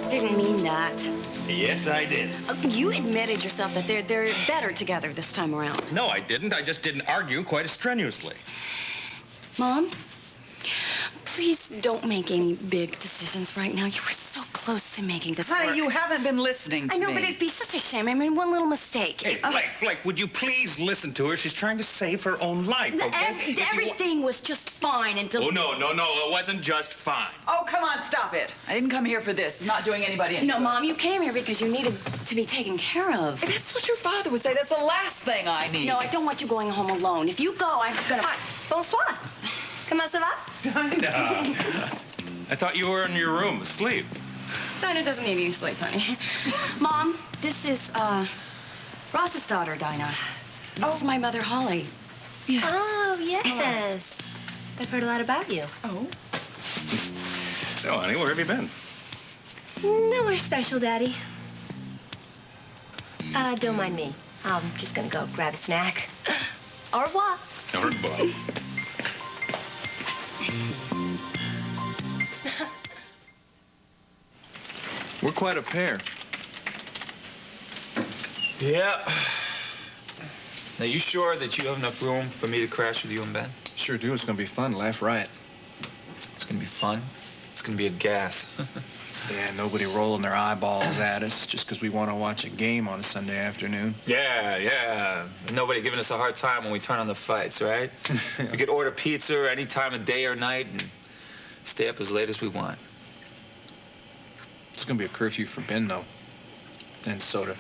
just didn't mean that. Yes, I did. You admitted yourself that they're better together this time around. No, I didn't. I just didn't argue quite as strenuously. Mom, please don't make any big decisions right now. You were so close to making this Honey, work. you haven't been listening to me. I know, but it'd be such a shame. I mean, one little mistake. Hey, Blake, would you please listen to her? She's trying to save her own life, okay? Everything was just fine until... Oh, no, it wasn't just fine. Oh, come on, stop it. I didn't come here for this. It's not doing anybody any No, good. Mom, you came here because you needed to be taken care of. That's what your father would say. That's the last thing I need. No, I don't want you going home alone. If you go, I'm gonna... Hi. Bonsoir. Comment ça va? Dinah. I thought you were in your room asleep. Dinah doesn't need any sleep, honey. Mom, this is, Ross's daughter, Dinah. This is my mother, Holly. Yes. Oh, yes. I've heard a lot about you. Oh. So, honey, where have you been? Nowhere special, Daddy. Don't mind me. I'm just gonna go grab a snack. Au revoir. Au revoir. We're quite a pair. Yeah. Now, you sure that you have enough room for me to crash with you in bed? Sure do. It's gonna be fun. Laugh riot. It's gonna be fun. It's gonna be a gas. Yeah, nobody rolling their eyeballs at us just because we want to watch a game on a Sunday afternoon. Yeah. And nobody giving us a hard time when we turn on the fights, right? We could order pizza any time of day or night and stay up as late as we want. It's gonna be a curfew for Ben, though. And soda.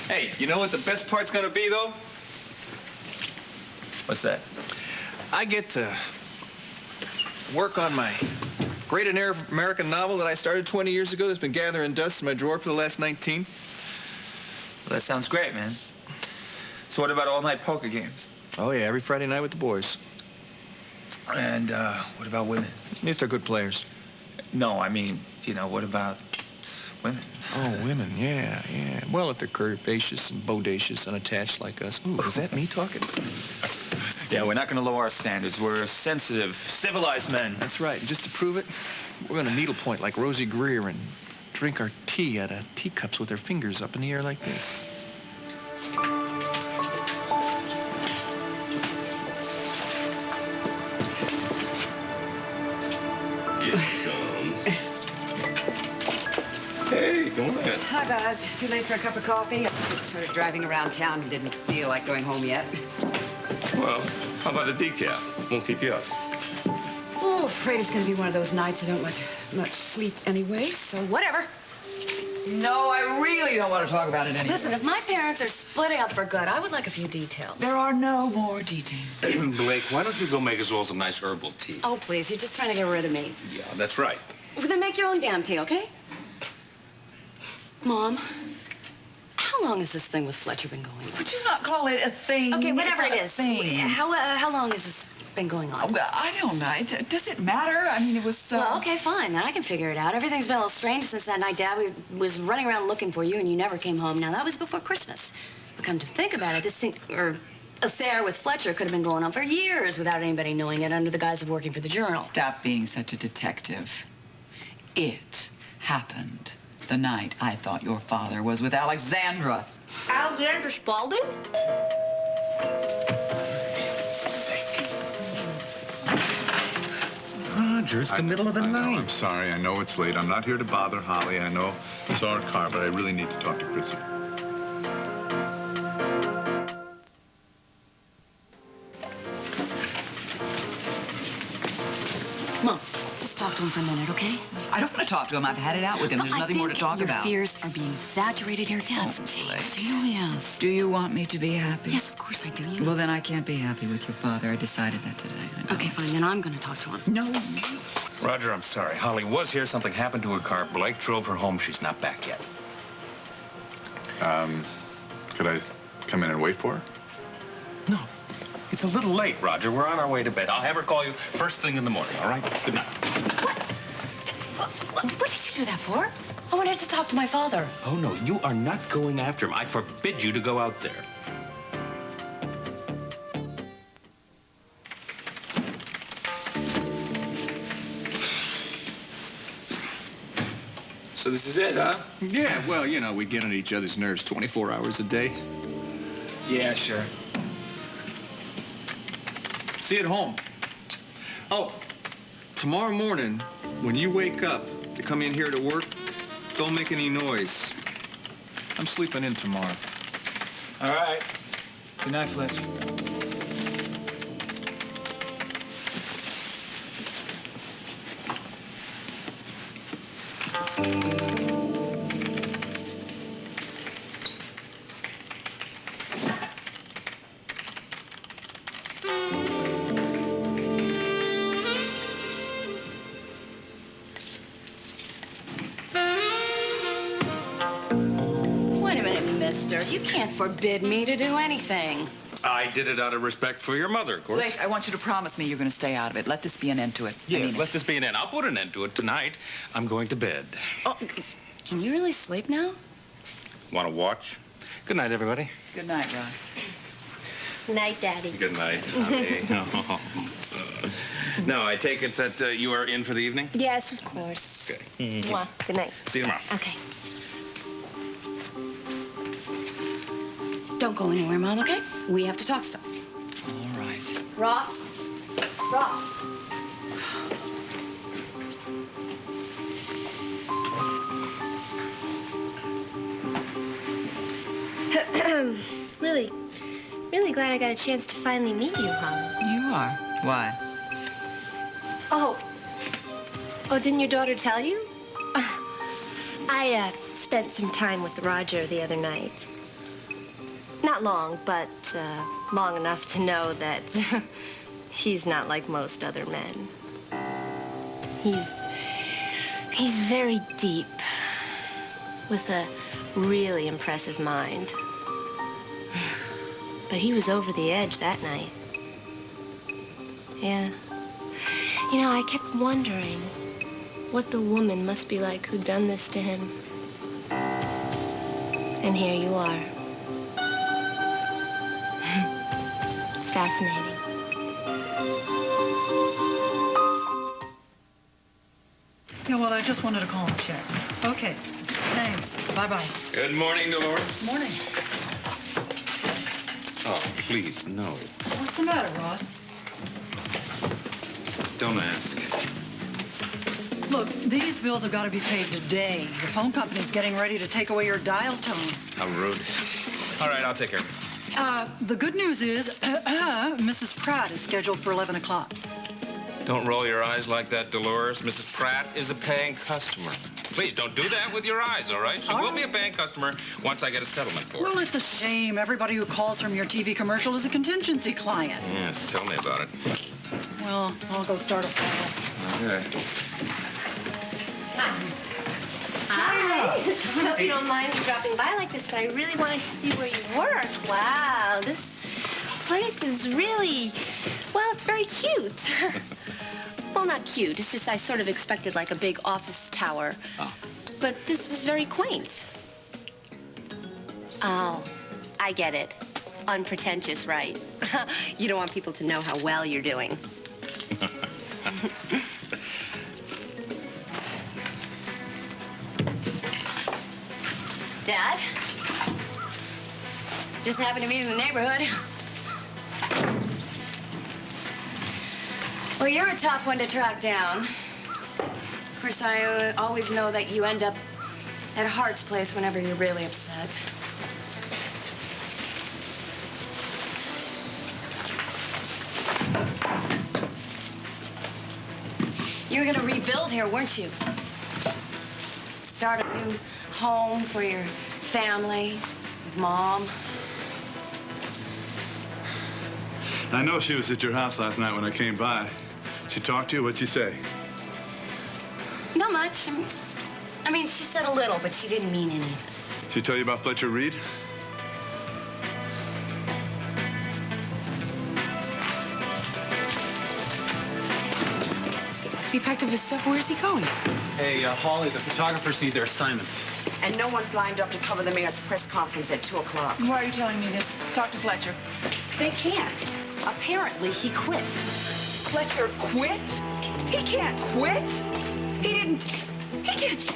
Hey, you know what the best part's gonna be, though? What's that? I get to work on my great American novel that I started 20 years ago that's been gathering dust in my drawer for the last 19. Well, that sounds great, man. So what about all-night poker games? Oh, yeah, every Friday night with the boys. And what about women? If they're good players. No, I mean, what about women? Oh, women, yeah. Well, if they're curvaceous and bodacious and attached like us. Ooh, is that me talking? Yeah, we're not going to lower our standards. We're sensitive, civilized men. That's right. And just to prove it, we're going to needlepoint like Rosie Greer and drink our tea out of teacups with our fingers up in the air like this. Hey, come on in. Hi, guys. Too late for a cup of coffee? Just sort of driving around town and didn't feel like going home yet. Well, how about a decaf? Won't keep you up. Oh, afraid it's going to be one of those nights I don't get much sleep anyway, so whatever. No, I really don't want to talk about it anymore. Listen, if my parents are splitting up for good, I would like a few details. There are no more details. Blake, why don't you go make us all some nice herbal tea? Oh, please, you're just trying to get rid of me. Yeah, that's right. Well, then make your own damn tea, okay? Mom, how long has this thing with Fletcher been going on? Would you not call it a thing? Okay, whatever It's it a is. Thing. How long has this been going on? Well, I don't know. Does it matter? I mean, it was... Well, okay, fine. Then I can figure it out. Everything's been a little strange since that night Dad was running around looking for you and you never came home. Now, that was before Christmas. But come to think about it, this thing, affair with Fletcher could have been going on for years without anybody knowing it under the guise of working for the Journal. Stop being such a detective. It happened the night I thought your father was with Alexandra. Alexandra Spaulding? Roger, it's the middle of the night. I'm sorry. I know it's late. I'm not here to bother Holly. I know we saw her car, but I really need to talk to Chrissy. Mom, just talk to him for a minute, okay? I don't want to talk to him. I've had it out with him. There's nothing more to talk about. Your fears are being exaggerated here, Dad. Oh, Blake. You know he is. Do you want me to be happy? Yes, of course I do. You know. Well, then I can't be happy with your father. I decided that today. Okay, fine. Then I'm going to talk to him. No. Roger, I'm sorry. Holly was here. Something happened to her car. Blake drove her home. She's not back yet. Could I come in and wait for her? No. It's a little late, Roger. We're on our way to bed. I'll have her call you first thing in the morning, all right? Good night. What did you do that for? I wanted to talk to my father. Oh, no. You are not going after him. I forbid you to go out there. So this is it, huh? Yeah, well, you know, we get on each other's nerves 24 hours a day. Yeah, sure. See you at home. Oh, tomorrow morning, when you wake up to come in here to work, don't make any noise. I'm sleeping in tomorrow. All right. Good night, Fletcher. Wait a minute, mister. You can't forbid me to do anything. I did it out of respect for your mother, of course. Blake, I want you to promise me you're going to stay out of it. Let this be an end to it. I Yeah, mean let it. this be an end. I'll put an end to it tonight. I'm going to bed. Oh, can you really sleep now? Want to watch? Good night, everybody. Good night, Ross. Night, Daddy. Good night, honey. No, I take it that you are in for the evening? Yes, of course. Okay. Mwah. Good night. See you tomorrow. Okay. Don't go anywhere, Mom, okay? We have to talk stuff. All right. Ross? Ross? Really glad I got a chance to finally meet you, Holly. You are. Why? Oh, didn't your daughter tell you? I spent some time with Roger the other night. Not long, but long enough to know that he's not like most other men. He's very deep, with a really impressive mind. But he was over the edge that night. Yeah. You know, I kept wondering what the woman must be like who'd done this to him. And here you are. It's fascinating. Yeah, well, I just wanted to call and check. Okay. Thanks. Bye-bye. Good morning, Dolores. Morning. Oh, please, no. What's the matter, Ross? Don't ask. Look, these bills have got to be paid today. The phone company's getting ready to take away your dial tone. How rude. All right, I'll take care. The good news is Mrs. Pratt is scheduled for 11 o'clock. Don't roll your eyes like that, Dolores. Mrs. Pratt is a paying customer. Please, don't do that with your eyes, all right? She will be a paying customer once I get a settlement for her. Well, it's a shame. Everybody who calls from your TV commercial is a contingency client. Yes, tell me about it. Well, I'll go start a file. Okay. Hi. I hope you don't mind me dropping by like this, but I really wanted to see where you work. Wow, this place is really, well, it's very cute. Well, not cute. It's just I sort of expected like a big office tower. Oh. But this is very quaint. Oh, I get it. Unpretentious, right? You don't want people to know how well you're doing. Dad? Just happened to meet in the neighborhood. Well, you're a tough one to track down. Of course, I always know that you end up at Hart's place whenever you're really upset. You were gonna rebuild here, weren't you? Start a new home for your family, with Mom. I know she was at your house last night when I came by. She talked to you? What'd she say? Not much. I mean, she said a little, but she didn't mean any. She tell you about Fletcher Reed? He packed up his stuff. Where's he going? Hey, Holly, the photographers need their assignments. And no one's lined up to cover the mayor's press conference at 2 o'clock. Why are you telling me this? Talk to Fletcher. They can't. Apparently, he quit. Fletcher quit? He can't quit. He can't.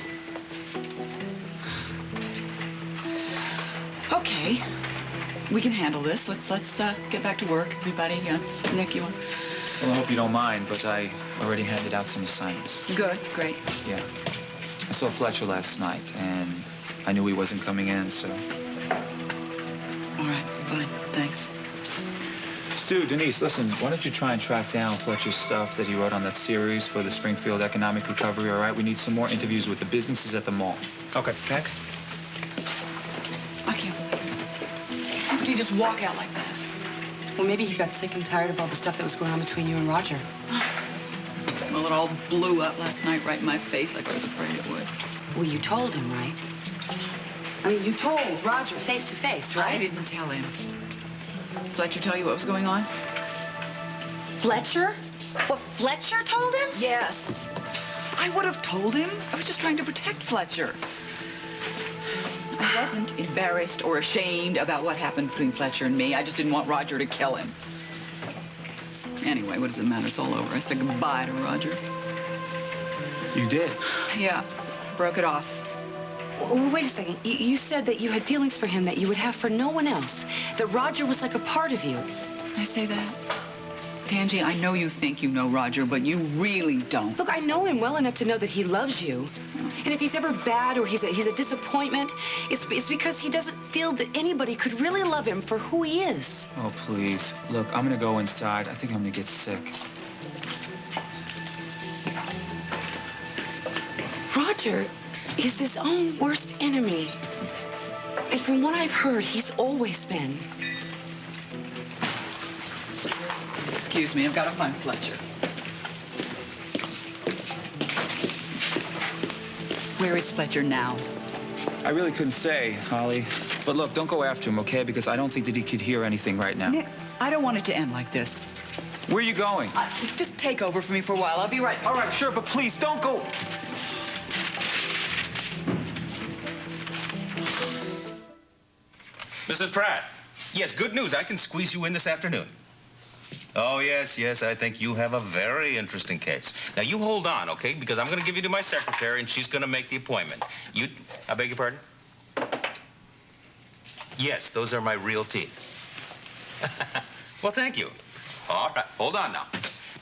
Okay. We can handle this. Let's get back to work, everybody. Nick, you want? Well, I hope you don't mind, but I already handed out some assignments. Good, great. Yeah. I saw Fletcher last night, and I knew he wasn't coming in, so... All right, fine, thanks. Stu, Denise, listen, why don't you try and track down Fletcher's stuff that he wrote on that series for the Springfield Economic Recovery, all right? We need some more interviews with the businesses at the mall. Okay. Okay? I can't believe it. How could he just walk out like that? Well, maybe he got sick and tired of all the stuff that was going on between you and Roger. Well, it all blew up last night right in my face like I was afraid it would. Well, you told him, right? I mean, you told Roger face to face, right? I didn't tell him. Fletcher tell you what was going on? Fletcher? What, Fletcher told him? Yes. I would have told him. I was just trying to protect Fletcher. I wasn't embarrassed or ashamed about what happened between Fletcher and me. I just didn't want Roger to kill him. Anyway, what does it matter? It's all over. I said goodbye to Roger. You did? Yeah, broke it off. Well, wait a second. You said that you had feelings for him that you would have for no one else. That Roger was like a part of you. Did I say that? Tangi, I know you think you know Roger, but you really don't. Look, I know him well enough to know that he loves you. And if he's ever bad or he's a disappointment, it's because he doesn't feel that anybody could really love him for who he is. Oh, please. Look, I'm gonna go inside. I think I'm gonna get sick. Roger is his own worst enemy. And from what I've heard, he's always been. Excuse me, I've got to find Fletcher. Where is Fletcher now? I really couldn't say, Holly. But look, don't go after him, okay? Because I don't think that he could hear anything right now. Nick, I don't want it to end like this. Where are you going? Just take over for me for a while. I'll be right back. All right, sure, but please, don't go. Mrs. Pratt. Yes, good news. I can squeeze you in this afternoon. Oh, yes, I think you have a very interesting case. Now, you hold on, okay? Because I'm going to give you to my secretary, and she's going to make the appointment. I beg your pardon? Yes, those are my real teeth. Well, thank you. All right, hold on now.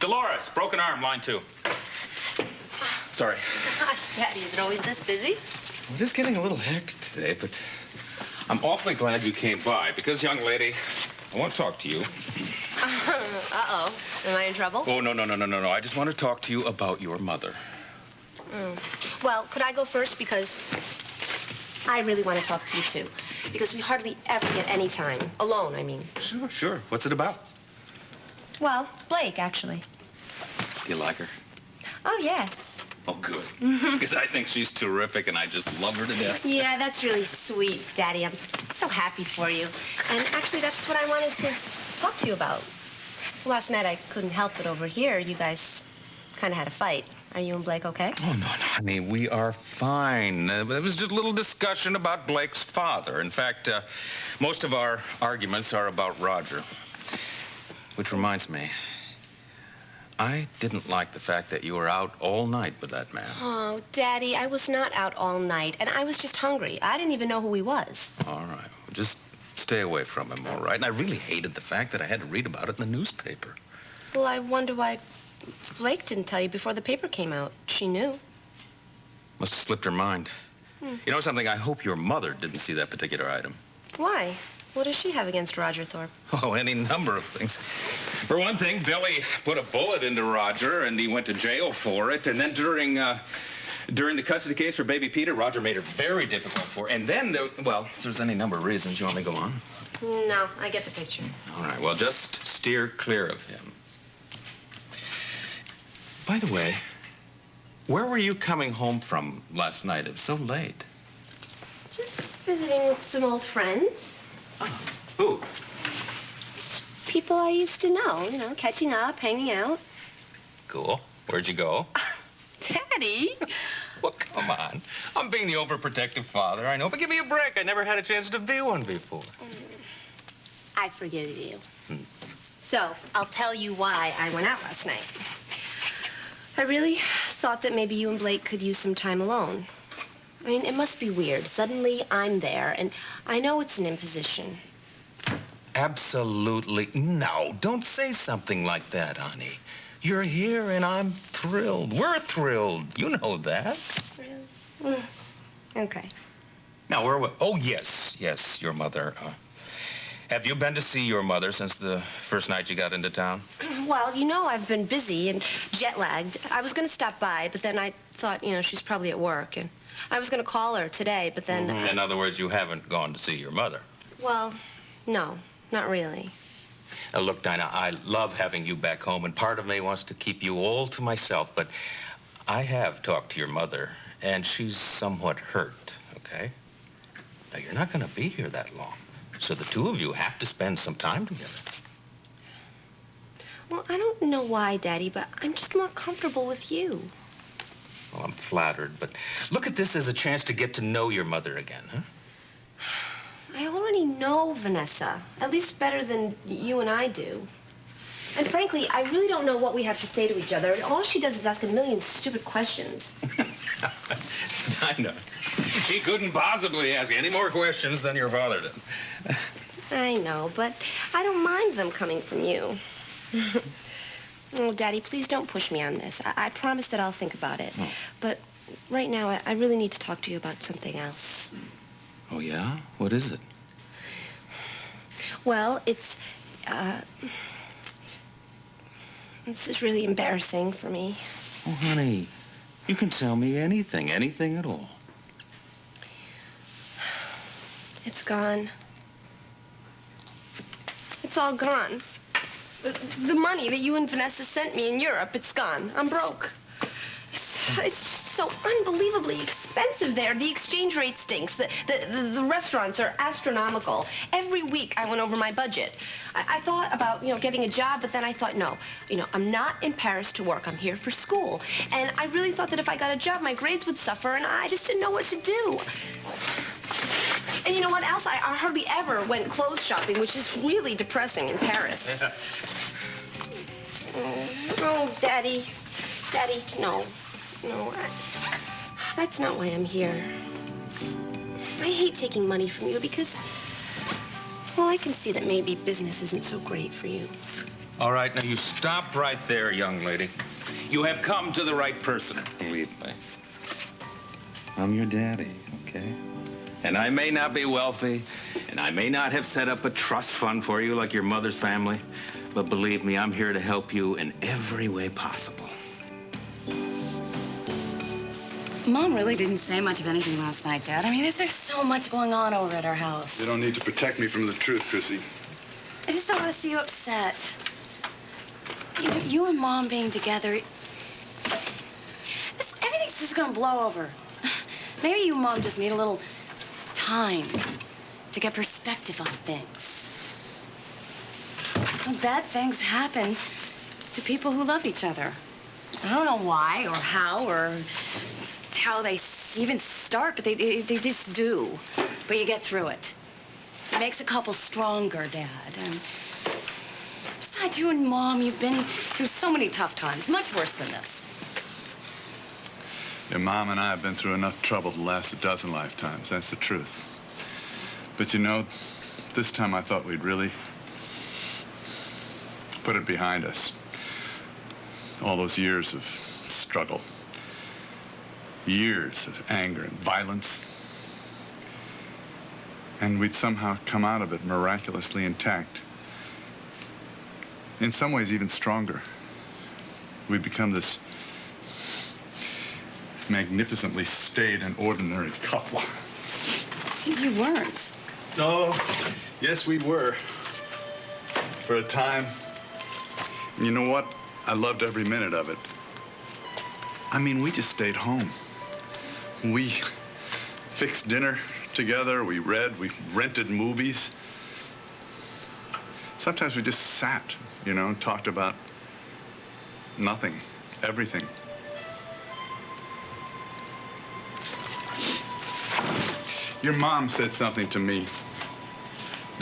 Dolores, broken arm, line 2. Sorry. Gosh, Daddy, is it always this busy? We're just getting a little hectic today, but I'm awfully glad you came by, because, young lady, I want to talk to you. Uh-oh. Am I in trouble? Oh, no. I just want to talk to you about your mother. Well, could I go first? Because I really want to talk to you, too. Because we hardly ever get any time. Alone, I mean. Sure. What's it about? Well, Blake, actually. Do you like her? Oh, yes. Oh, good. Because I think she's terrific, and I just love her to death. Yeah, that's really sweet, Daddy. I'm so happy for you. And actually, that's what I wanted to talk to you about. Last night, I couldn't help but overhear you guys kind of had a fight. Are you and Blake okay? Oh, no, honey, we are fine. It was just a little discussion about Blake's father. In fact, most of our arguments are about Roger. Which reminds me, I didn't like the fact that you were out all night with that man. Oh, Daddy, I was not out all night, and I was just hungry. I didn't even know who he was. All right. Well, just stay away from him, all right? And I really hated the fact that I had to read about it in the newspaper. Well, I wonder why Blake didn't tell you before the paper came out. She knew. Must have slipped her mind. You know something? I hope your mother didn't see that particular item. Why? What does she have against Roger Thorpe? Oh, any number of things. For one thing, Billy put a bullet into Roger, and he went to jail for it. And then during the custody case for baby Peter, Roger made it very difficult for her. And then, well, if there's any number of reasons. You want me to go on? No, I get the picture. All right, well, just steer clear of him. By the way, where were you coming home from last night? It was so late. Just visiting with some old friends. Oh, who? People I used to know, you know, catching up, hanging out. Cool. Where'd you go? Daddy! Well, come on. I'm being the overprotective father, I know, but give me a break. I never had a chance to be one before. I forgive you. So, I'll tell you why I went out last night. I really thought that maybe you and Blake could use some time alone. I mean, it must be weird. Suddenly, I'm there, and I know it's an imposition. Absolutely. No, don't say something like that, honey. You're here, and I'm thrilled. We're thrilled. You know that. Really? Okay. Now, where... Oh, yes, your mother. Have you been to see your mother since the first night you got into town? Well, you know I've been busy and jet-lagged. I was going to stop by, but then I thought, she's probably at work, and I was going to call her today, but then... In other words, you haven't gone to see your mother. Well, no, not really. Now, look, Dinah, I love having you back home, and part of me wants to keep you all to myself, but I have talked to your mother, and she's somewhat hurt, okay? Now, you're not going to be here that long, so the two of you have to spend some time together. Well, I don't know why, Daddy, but I'm just more comfortable with you. Well, I'm flattered, but look at this as a chance to get to know your mother again, huh? I already know Vanessa, at least better than you and I do. And frankly, I really don't know what we have to say to each other. All she does is ask a million stupid questions. Dinah, she couldn't possibly ask any more questions than your father did. I know, but I don't mind them coming from you. Oh, Daddy, please don't push me on this. I promise that I'll think about it. Oh. But right now, I really need to talk to you about something else. Oh, yeah? What is it? Well, it's just really embarrassing for me. Oh, honey, you can tell me anything at all. It's gone. It's all gone. The money that you and Vanessa sent me in Europe, it's gone. I'm broke. It's just so unbelievably expensive there. The exchange rate stinks. The restaurants are astronomical. Every week I went over my budget. I thought about, getting a job, but then I thought, no. I'm not in Paris to work. I'm here for school. And I really thought that if I got a job, my grades would suffer, and I just didn't know what to do. And you know what else? I hardly ever went clothes shopping, which is really depressing in Paris. Oh, Daddy. Daddy, no. No, that's not why I'm here. I hate taking money from you because, well, I can see that maybe business isn't so great for you. All right, now you stop right there, young lady. You have come to the right person, believe me. I'm your daddy, okay? And I may not be wealthy, and I may not have set up a trust fund for you like your mother's family, but believe me, I'm here to help you in every way possible. Mom really didn't say much of anything last night, Dad. I mean, there's so much going on over at our house. You don't need to protect me from the truth, Chrissy. I just don't want to see you upset. You and Mom being together, everything's just going to blow over. Maybe you and Mom just need a little time to get perspective on things. Well, bad things happen to people who love each other. I don't know why or how they even start, but they just do. But you get through it. It makes a couple stronger, Dad. And besides, you and Mom, you've been through so many tough times, much worse than this. Your mom and I have been through enough trouble to last a dozen lifetimes. That's the truth. But this time I thought we'd really put it behind us. All those years of struggle. Years of anger and violence. And we'd somehow come out of it miraculously intact. In some ways, even stronger. We'd become this magnificently staid and ordinary couple. You weren't. No, yes, we were. For a time. And you know what? I loved every minute of it. I mean, we just stayed home. We fixed dinner together, we read, we rented movies. Sometimes we just sat, and talked about nothing, everything. Your mom said something to me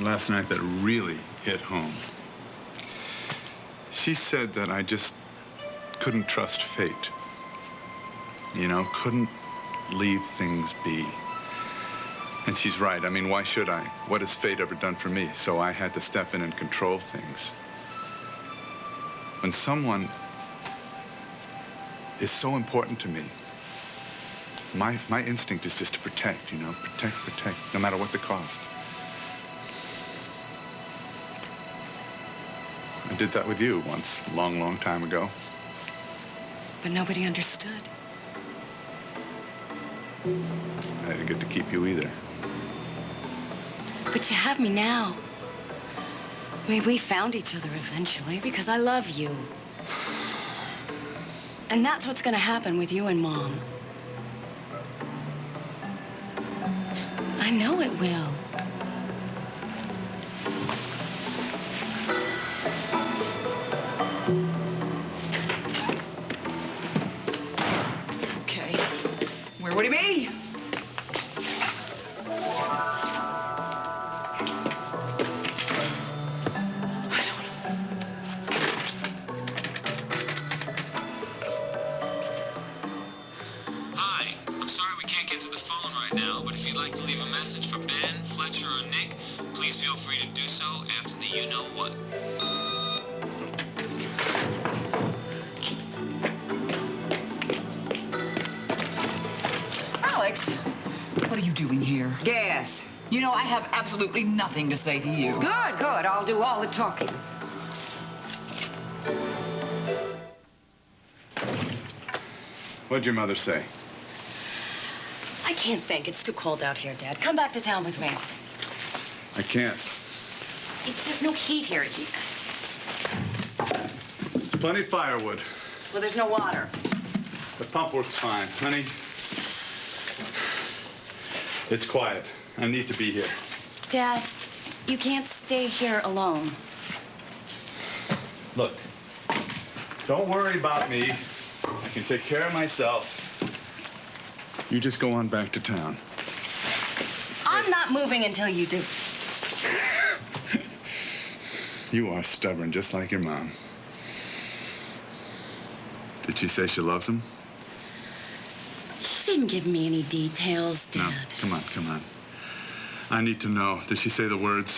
last night that really hit home. She said that I just couldn't trust fate. Couldn't leave things be. And she's right. I mean, why should I? What has fate ever done for me? So I had to step in and control things. When someone is so important to me, my instinct is just to protect, you know, protect, no matter what the cost. I did that with you once, a long, long time ago. But nobody understood. I didn't get to keep you either. But you have me now. I mean, we found each other eventually because I love you. And that's what's going to happen with you and Mom. I know it will. Okay. Where would he be? Hi, I'm sorry we can't get to the phone right now, but if you'd like to leave a message for Ben, Fletcher, or Nick, please feel free to do so after the you-know-what. Alex, what are you doing here? Gas. You know, I have absolutely nothing to say to you. Good, good. I'll do all the talking. What'd your mother say? I can't think. It's too cold out here, Dad. Come back to town with me. I can't. There's no heat here. There's plenty of firewood. Well, there's no water. The pump works fine. Honey, it's quiet. I need to be here. Dad, you can't stay here alone. Look, don't worry about me. I can take care of myself. You just go on back to town. I'm not moving until you do. You are stubborn, just like your mom. Did she say she loves him? She didn't give me any details, Dad. No, come on, come on. I need to know. Did she say the words?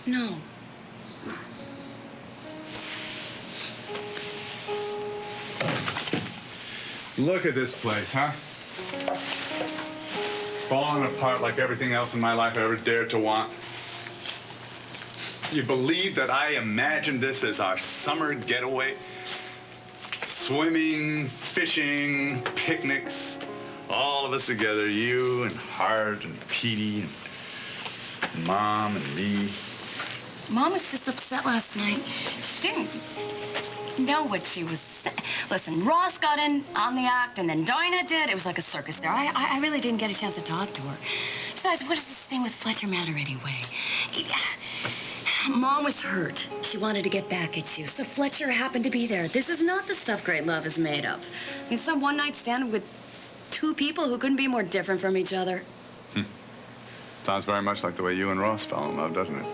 No. Look at this place, huh? Falling apart like everything else in my life I ever dared to want. You believe that I imagined this as our summer getaway? Swimming, fishing, picnics, all of us together, you and Hart and Petey and Mom and me. Mom was just upset last night. She didn't know what she was saying. Listen, Ross got in on the act, and then Dinah did. It was like a circus there. I really didn't get a chance to talk to her. Besides, what does this thing with Fletcher matter anyway? Mom was hurt. She wanted to get back at you, so Fletcher happened to be there. This is not the stuff great love is made of. I mean, some one-night stand with two people who couldn't be more different from each other. Sounds very much like the way you and Ross fell in love, doesn't it?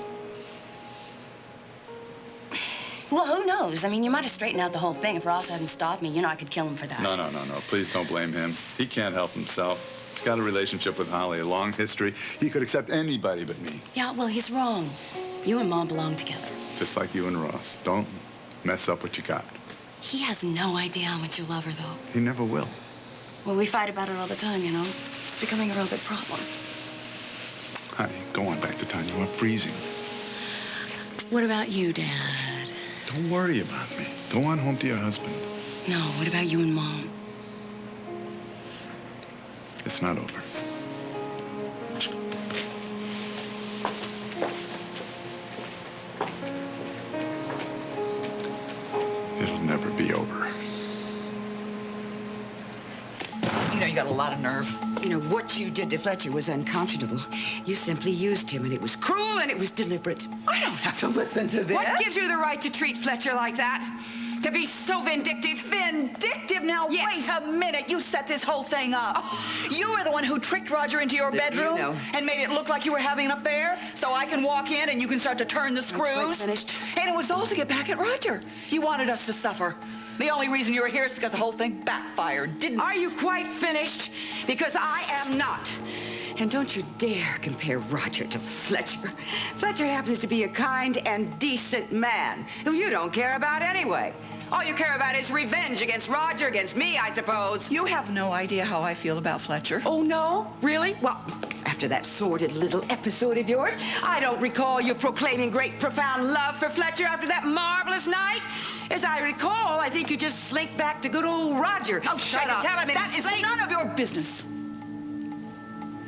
Well, who knows? I mean, you might have straightened out the whole thing if Ross hadn't stopped me. You know, I could kill him for that. No. Please don't blame him. He can't help himself. He's got a relationship with Holly, a long history. He could accept anybody but me. Yeah, well, he's wrong. You and Mom belong together. Just like you and Ross. Don't mess up what you got. He has no idea how much you love her, though. He never will. Well, we fight about it all the time, you know. It's becoming a real big problem. Honey, go on back to town. You are freezing. What about you, Dad? Don't worry about me. Go on home to your husband. No, what about you and Mom? It's not over. It'll never be over. You know, you got a lot of nerve. You know, what you did to Fletcher was unconscionable. You simply used him, and it was cruel, and it was deliberate. I don't have to listen to this. What gives you the right to treat Fletcher like that? To be so vindictive? Vindictive? Now, Yes. wait a minute. You set this whole thing up. You were the one who tricked Roger into your bedroom know. and made it look like you were having an affair so I can walk in and you can start to turn the quite screws. finished. And it was all to get back at Roger. You wanted us to suffer. The only reason you're here is because the whole thing backfired, didn't it? Are you quite finished? Because I am not. And don't you dare compare Roger to Fletcher. Fletcher happens to be a kind and decent man who you don't care about anyway. All you care about is revenge against Roger, against me, I suppose. You have no idea how I feel about Fletcher. Oh, no? Really? Well, after that sordid little episode of yours, I don't recall you proclaiming great, profound love for Fletcher after that marvelous night. As I recall, I think you just slinked back to good old Roger. Oh, shut up. Tell him That is none of your business.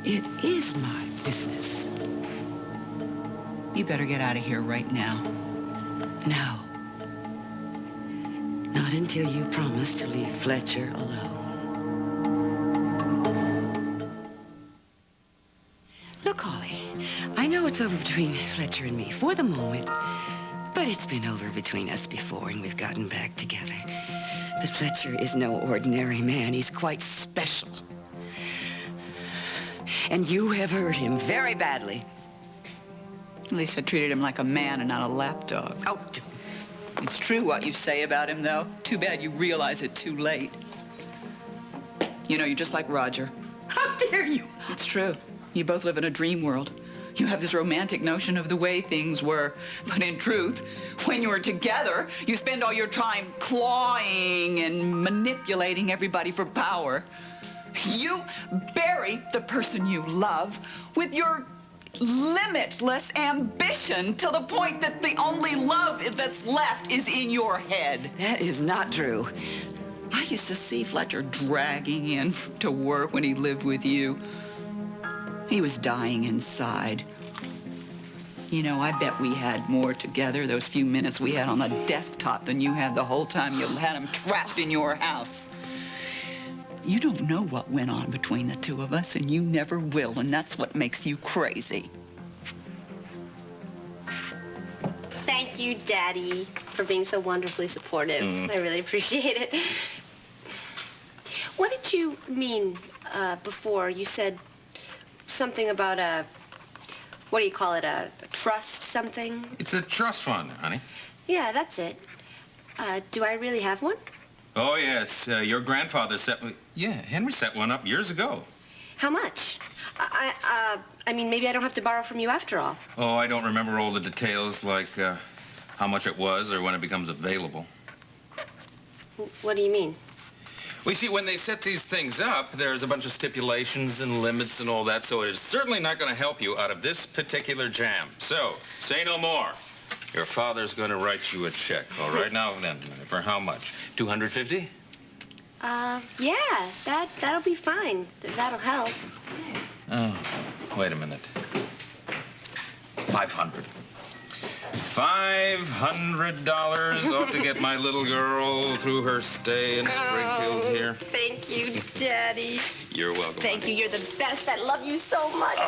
It is my business. You better get out of here right now. No. Not until you promise to leave Fletcher alone. Look, Holly, I know it's over between Fletcher and me for the moment, but it's been over between us before and we've gotten back together. But Fletcher is no ordinary man. He's quite special. And you have hurt him very badly. At least I treated him like a man and not a lapdog. Oh, It's true what you say about him, though. Too bad you realize it too late. You know, you're just like Roger. how dare you? It's true. You both live in a dream world. You have this romantic notion of the way things were. But in truth, when you're together, you spend all your time clawing and manipulating everybody for power. You bury the person you love with your limitless ambition to the point that the only love that's left is in your head. That is not true. I used to see Fletcher dragging in to work when he lived with you. He was dying inside. You know, I bet we had more together those few minutes we had on the desktop than you had the whole time you had him trapped in your house. You don't know what went on between the two of us, and you never will, and that's what makes you crazy. Thank you, Daddy, for being so wonderfully supportive. I really appreciate it. What did you mean before? You said something about what do you call it, a trust something? It's a trust fund, honey. Yeah, that's it. Do I really have one? Oh, yes. Your grandfather set... Yeah, Henry set one up years ago. How much? I mean, maybe I don't have to borrow from you after all. Oh, I don't remember all the details, like how much it was or when it becomes available. What do you mean? Well, you see, when they set these things up, there's a bunch of stipulations and limits and all that, so it is certainly not going to help you out of this particular jam. So, say no more. Your father's going to write you a check, all right? Now then, for how much? $250? Yeah, that'll be fine. That'll help. Oh, wait a minute. $500. $500 ought to get my little girl through her stay in Springfield here. Thank you, Daddy. You're welcome. Thank you. You're the best. I love you so much.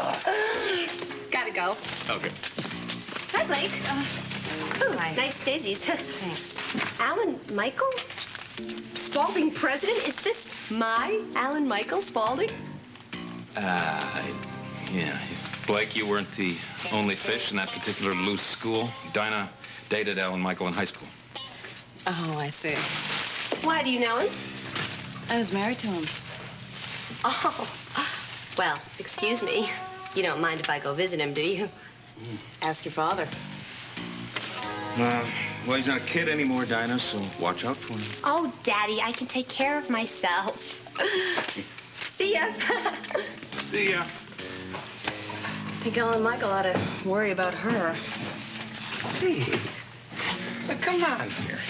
Gotta go. Okay. Hi, Blake. Ooh, nice daisies. Thanks. Alan Michael? Spaulding president? Is this my Alan Michael Spaulding? Yeah. Blake, you weren't the only fish in that particular loose school. Dinah dated Alan Michael in high school. Oh, I see. Why do you know him? I was married to him. Oh. Well, excuse me. You don't mind if I go visit him, do you? Ask your father. Well, he's not a kid anymore, Dinah, so watch out for him. Oh, Daddy, I can take care of myself. See ya. See ya. I think Ellen Michael ought to worry about her. Hey, now, come on here.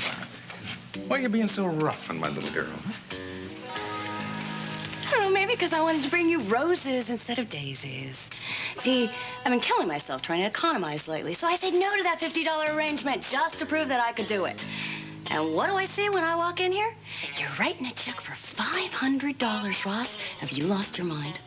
Why are you being so rough on my little girl? I don't know, maybe because I wanted to bring you roses instead of daisies. See, I've been killing myself trying to economize lately, so I said no to that $50 arrangement just to prove that I could do it. And what do I see when I walk in here? You're writing a check for $500, Ross. Have you lost your mind?